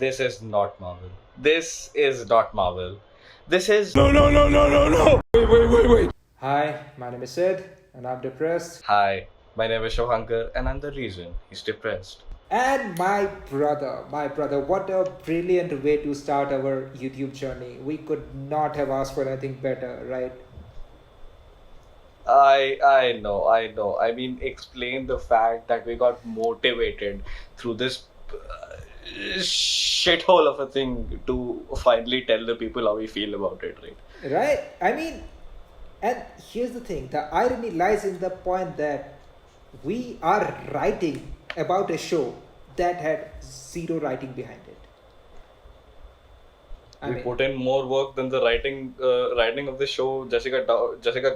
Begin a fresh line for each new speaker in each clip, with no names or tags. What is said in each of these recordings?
This is not Marvel. This is not Marvel. This is.
No. Wait. Hi, my name is Sid, and I'm depressed.
Hi, my name is Shubhankar, and I'm the reason he's depressed.
And my brother, what a brilliant way to start our YouTube journey. We could not have asked for anything better, right?
I know. I mean, explain the fact that we got motivated through this shithole of a thing to finally tell the people how we feel about it, right?
Right? I mean, and here's the thing, the irony lies in the point that we are writing about a show that had zero writing behind it.
We put in more work than the writing of the show. Jessica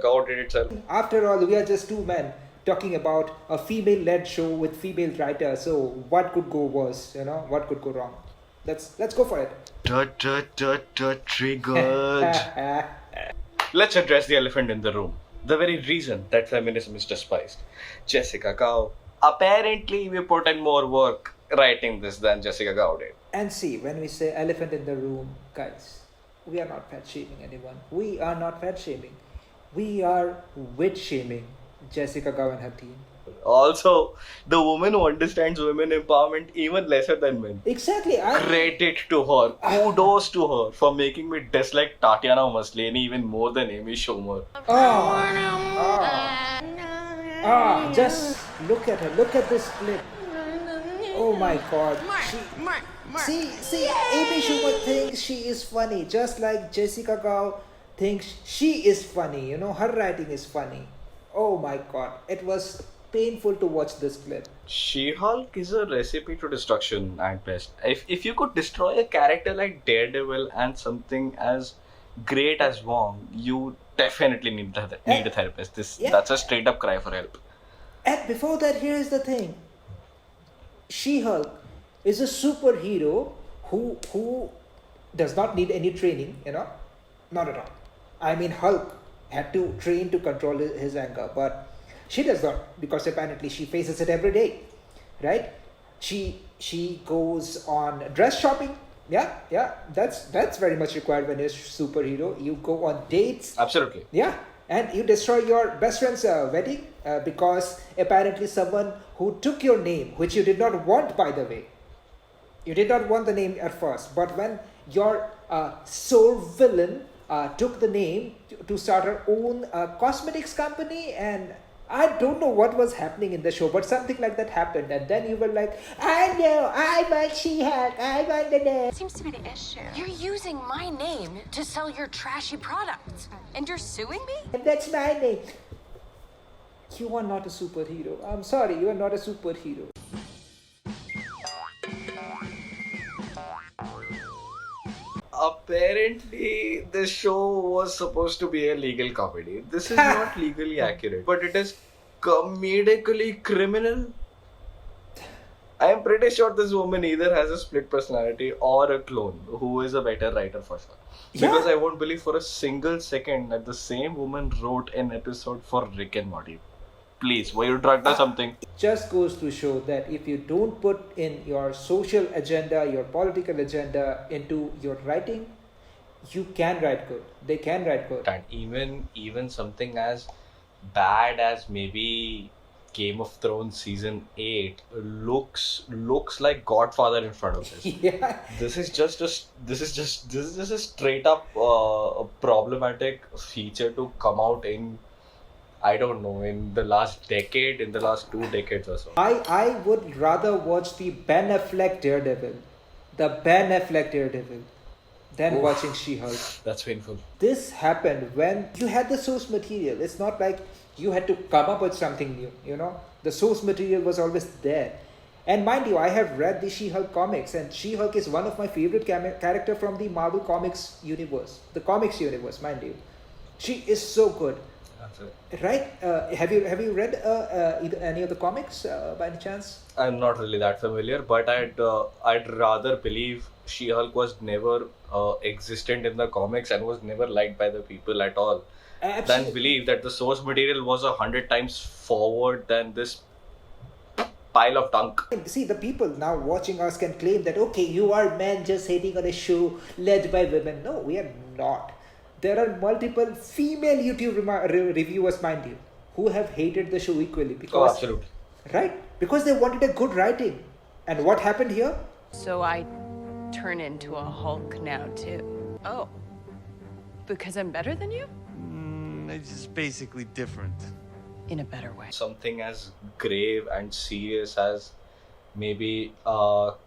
Gao did itself.
After all, we are just two men talking about a female-led show with female writers. So what could go worse? What could go wrong? Let's go for it.
Triggered. Let's address the elephant in the room. The very reason that feminism is despised. Jessica Gao. Apparently, we put in more work writing this than Jessica Gao did.
And see, when we say elephant in the room, guys, we are not fat shaming anyone. We are not fat shaming. We are wit shaming Jessica Gao and her team.
Also, the woman who understands women empowerment even lesser than men.
Exactly.
Credit to her. Kudos to her for making me dislike Tatiana Maslany even more than Amy Schumer.
Just look at her. Look at this clip. Oh my god. See, Amy Schumer thinks she is funny, just like Jessica Gao thinks she is funny. Her writing is funny. Oh my god. It was painful to watch this clip.
She-Hulk is a recipe to destruction at best. If you could destroy a character like Daredevil and something as great as Wong, you definitely need a therapist. That's a straight up cry for help.
And before that, here is the thing. She-Hulk is a superhero who does not need any training, not at all. I mean, Hulk had to train to control his anger, but she does not, because apparently she faces it every day, right? She goes on dress shopping. Yeah, that's very much required when you're a superhero. You go on dates.
Absolutely.
Yeah, and you destroy your best friend's wedding because apparently someone who took your name, which you did not want, by the way. You did not want the name at first, but when your sole villain took the name to start her own cosmetics company, and I don't know what was happening in the show, but something like that happened, and then you were like, I know, I want She-Hulk, I want the name.
Seems to be the issue. You're using my name to sell your trashy products, and you're suing me?
And that's my name. You are not a superhero. I'm sorry, you are not a superhero.
Apparently, this show was supposed to be a legal comedy. This is not legally accurate, but it is comedically criminal. I am pretty sure this woman either has a split personality or a clone who is a better writer for sure. Because I won't believe for a single second that the same woman wrote an episode for Rick and Morty. Please, were you drugged or something?
It just goes to show that if you don't put in your social agenda, your political agenda into your writing, you can write good. They can write good.
And even something as bad as maybe Game of Thrones season 8 looks like Godfather in front of this.
Yeah.
This is just a straight up problematic feature to come out in, I don't know, in the last 2 decades or so.
I would rather watch the Ben Affleck Daredevil than watching She-Hulk.
That's painful.
This happened when you had the source material. It's not like you had to come up with something new, The source material was always there. And mind you, I have read the She-Hulk comics, and She-Hulk is one of my favorite character from the Marvel Comics universe. The comics universe, mind you. She is so good.
That's it.
Right? Have you read any of the comics by any chance?
I'm not really that familiar, but I'd rather believe She-Hulk was never existent in the comics and was never liked by the people at all. Than believe that the source material was 100 times forward than this pile of dunk.
See, the people now watching us can claim that, okay, you are men just hating on a show led by women. No, we are not. There are multiple female YouTube reviewers, mind you, who have hated the show equally.
Oh,
Because,
absolutely.
right? Because they wanted a good writing. And what happened here?
So I turn into a Hulk now, too. Oh. Because I'm better than you?
It's just basically different.
In a better way.
Something as grave and serious as maybe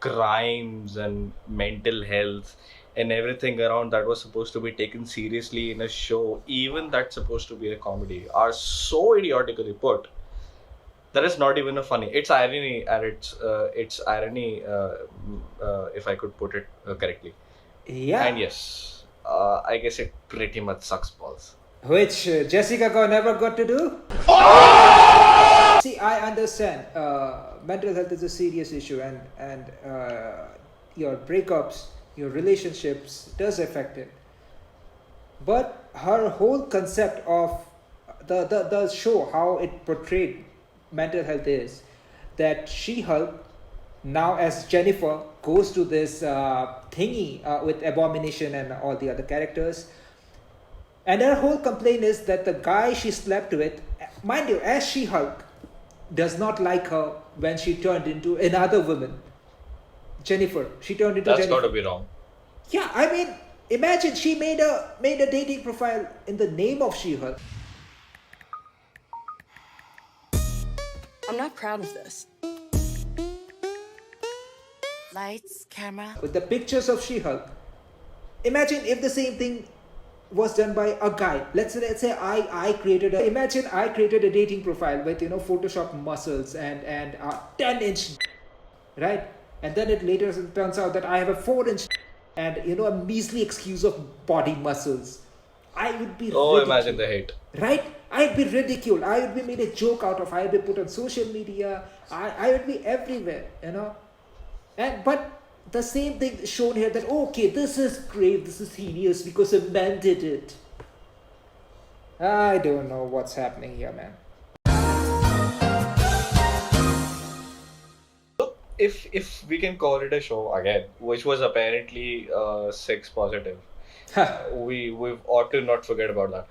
crimes and mental health and everything around that was supposed to be taken seriously in a show, even that's supposed to be a comedy, are so idiotically put that is not even a funny. It's irony at its irony, if I could put it correctly.
Yeah.
And yes, I guess it pretty much sucks balls.
Which Jessica never got to do? See, I understand mental health is a serious issue, and your breakups, your relationships does affect it. But her whole concept of the show, how it portrayed mental health is that She-Hulk, now as Jennifer, goes to this thingy with Abomination and all the other characters. And her whole complaint is that the guy she slept with, mind you, as She-Hulk, does not like her when she turned into another woman. Jennifer. She turned into
That's
Jennifer.
got to be wrong.
Yeah, I mean, imagine she made a dating profile in the name of She-Hulk.
I'm not proud of this. Lights, camera.
With the pictures of She-Hulk. Imagine if the same thing was done by a guy. Let's say I created a dating profile with Photoshop muscles and 10-inch, right? And then it later turns out that I have a 4-inch and a measly excuse of body muscles. I would be ridiculed.
Imagine the hate.
Right? I'd be ridiculed. I would be made a joke out of. I'd be put on social media. I would be everywhere, but the same thing shown here that, okay, this is grave, this is heinous because a man did it. I don't know what's happening here, man.
If we can call it a show again, which was apparently sex positive, we ought to not forget about that.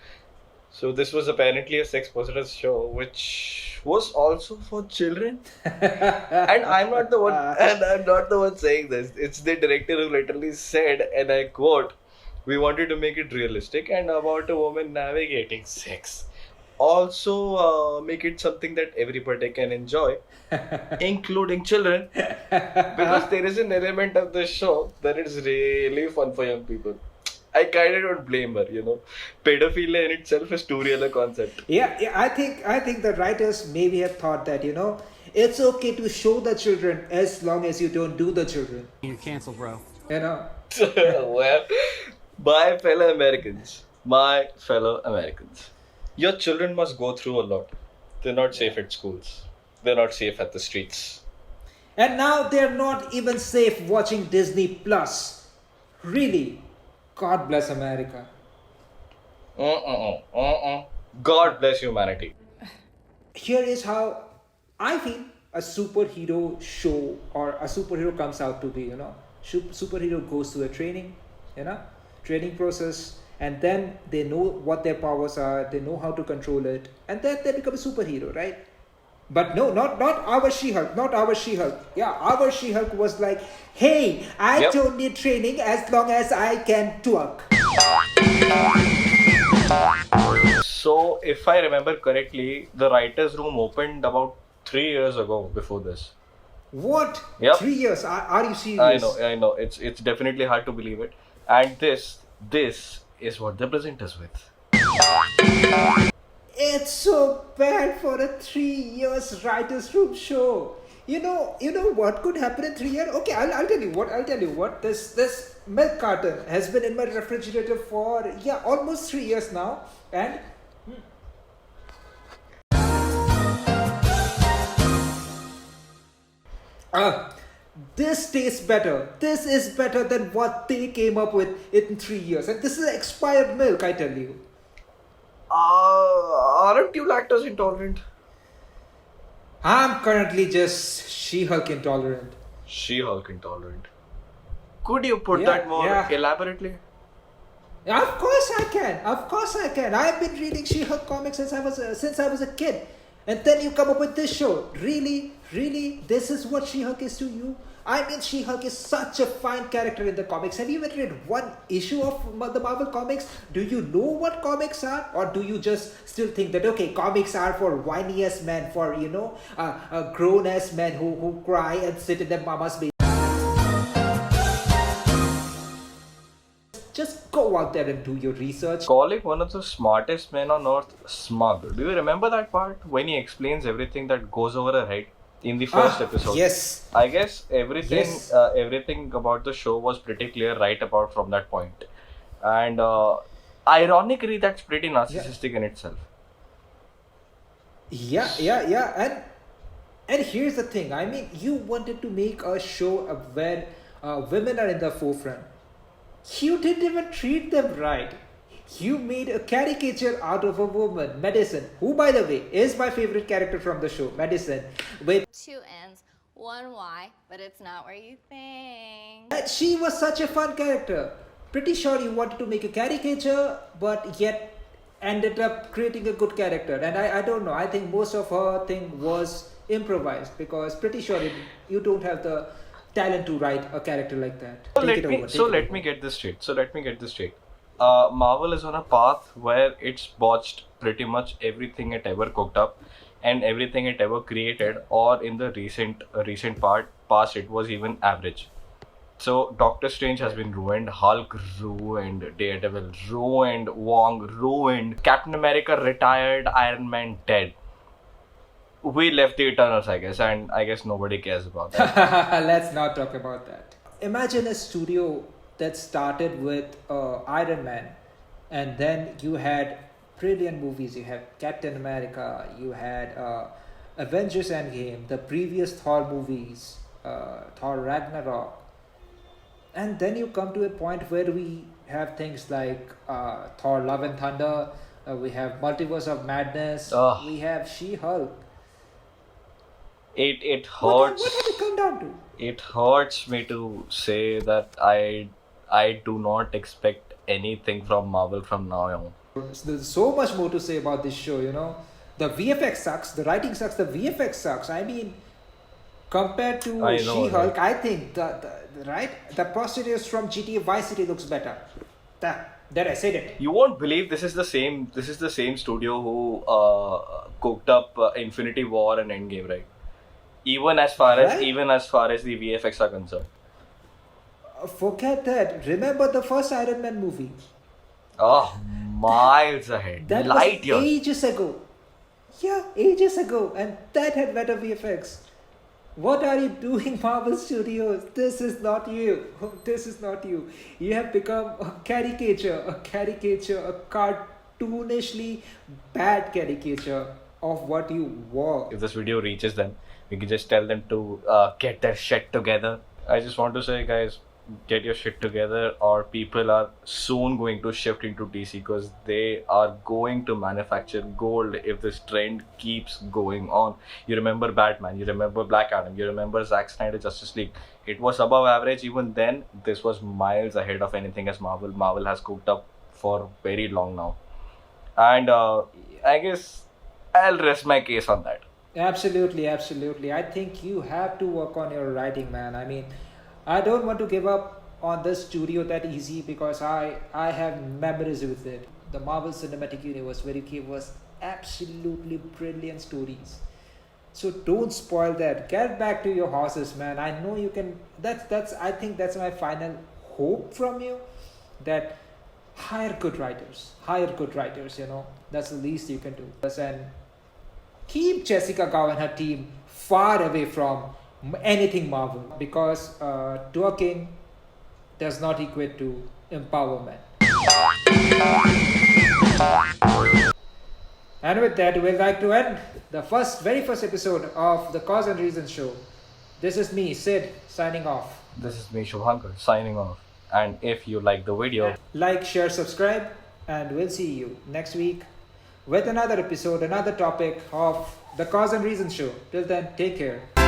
So this was apparently a sex positive show, which was also for children. And I'm not the one saying this. It's the director who literally said, and I quote, "We wanted to make it realistic and about a woman navigating sex. Also, make it something that everybody can enjoy, including children, because there is an element of the show that is really fun for young people." I kind of don't blame her, Pedophilia in itself is too real a concept.
Yeah, I think the writers maybe have thought that, it's okay to show the children as long as you don't do the children.
You're canceled, bro.
Well, my fellow Americans, your children must go through a lot. They're not safe at schools. They're not safe at the streets.
And now they're not even safe watching Disney Plus. Really? God bless America.
God bless humanity.
Here is how I feel a superhero show or a superhero comes out to be, Superhero goes through a training process, and then they know what their powers are, they know how to control it, and then they become a superhero, right? But no, not our She-Hulk, Yeah, our She-Hulk was like, hey, I don't need training as long as I can twerk.
So, if I remember correctly, the writer's room opened about 3 years ago before this.
What?
Yep.
3 years? Are you serious?
I know. It's definitely hard to believe it. And this is what they present us with.
It's so bad for a 3 years writer's room show. You know what could happen in 3 years? Okay, I'll tell you what. This milk carton has been in my refrigerator for almost 3 years now, and this tastes better. This is better than what they came up with in 3 years, and this is expired milk, I tell you.
Aren't you lactose intolerant?
I'm currently just She-Hulk intolerant.
She-Hulk intolerant. Could you put
Yeah,
that more
yeah.
elaborately?
Of course I can. Of course I can. I've been reading She-Hulk comics since I was a kid, and then you come up with this show. Really, really, this is what She-Hulk is to you? I mean, She-Hulk is such a fine character in the comics. Have you even read one issue of the Marvel comics? Do you know what comics are, or do you just still think that okay, comics are for whiny ass men, for grown ass men who cry and sit in their mama's basement? Just go out there and do your research.
Calling one of the smartest men on earth smug. Do you remember that part when he explains everything that goes over her head in the first episode?
Yes.
I guess everything
Yes.
everything about the show was pretty clear right about from that point. And ironically, that's pretty narcissistic in itself.
Yeah. And here's the thing. I mean, you wanted to make a show where women are in the forefront. You didn't even treat them right. You made a caricature out of a woman, Medicine, who, by the way, is my favorite character from the show, Medicine. With
Two N's, one Y, but it's not where you think.
she was such a fun character. Pretty sure you wanted to make a caricature, but yet ended up creating a good character. And I don't know. I think most of her thing was improvised because pretty sure you don't have the talent to write a character like that.
So
Take it over.
let me get this straight. Marvel is on a path where it's botched pretty much everything it ever cooked up, and everything it ever created, or in the recent past, it was even average. So Doctor Strange has been ruined, Hulk ruined, Daredevil ruined, Wong ruined, Captain America retired, Iron Man dead. We left the Eternals, I guess, and I guess nobody cares about that.
Let's not talk about that. Imagine a studio that started with Iron Man, and then you had brilliant movies. You had Captain America, you had Avengers Endgame, the previous Thor movies, Thor Ragnarok, and then you come to a point where we have things like Thor Love and Thunder, we have Multiverse of Madness,
Ugh.
we have She-Hulk.
It
What
hurts.
have it come down to?
It hurts me to say that I do not expect anything from Marvel from now on.
There's so much more to say about this show, you know. The VFX sucks, the writing sucks, the VFX sucks. I mean, compared to
I know,
She-Hulk,
right?
I think the prostitutes from GTA Vice City looks better. There I said it.
You won't believe this is the same studio who cooked up Infinity War and Endgame, right? Even as far as
Right?
the VFX are concerned.
Forget that. Remember the first Iron Man movie?
Oh, miles ahead,
That
light
was
years.
ages ago. Yeah, ages ago, and that had better VFX. What are you doing, Marvel Studios? This is not you. This is not you. You have become a caricature, a cartoonishly bad caricature of what you were.
If this video reaches them, we can just tell them to get their shit together. I just want to say, guys, get your shit together, or people are soon going to shift into DC because they are going to manufacture gold if this trend keeps going on. You remember Batman, you remember Black Adam, you remember Zack Snyder Justice League. It was above average even then. This was miles ahead of anything as Marvel has cooked up for very long now. And I guess I'll rest my case on that.
Absolutely, absolutely. I think you have to work on your writing, man. I mean, I don't want to give up on this studio that easy because I have memories with it. The Marvel Cinematic Universe, where you gave us absolutely brilliant stories. So don't spoil that. Get back to your horses, man. I know you can. That's. I think that's my final hope from you. That hire good writers. Hire good writers. You know, that's the least you can do. And keep Jessica Gao and her team far away from anything Marvel because twerking does not equate to empowerment. And with that, we'd like to end the very first episode of the Cause and Reason show. This is me, Sid, signing off.
This is me, Shubhankar, signing off. And if you like the video,
Like, share, subscribe, and we'll see you next week with another episode, another topic of the Cause and Reason Show. Till then, take care.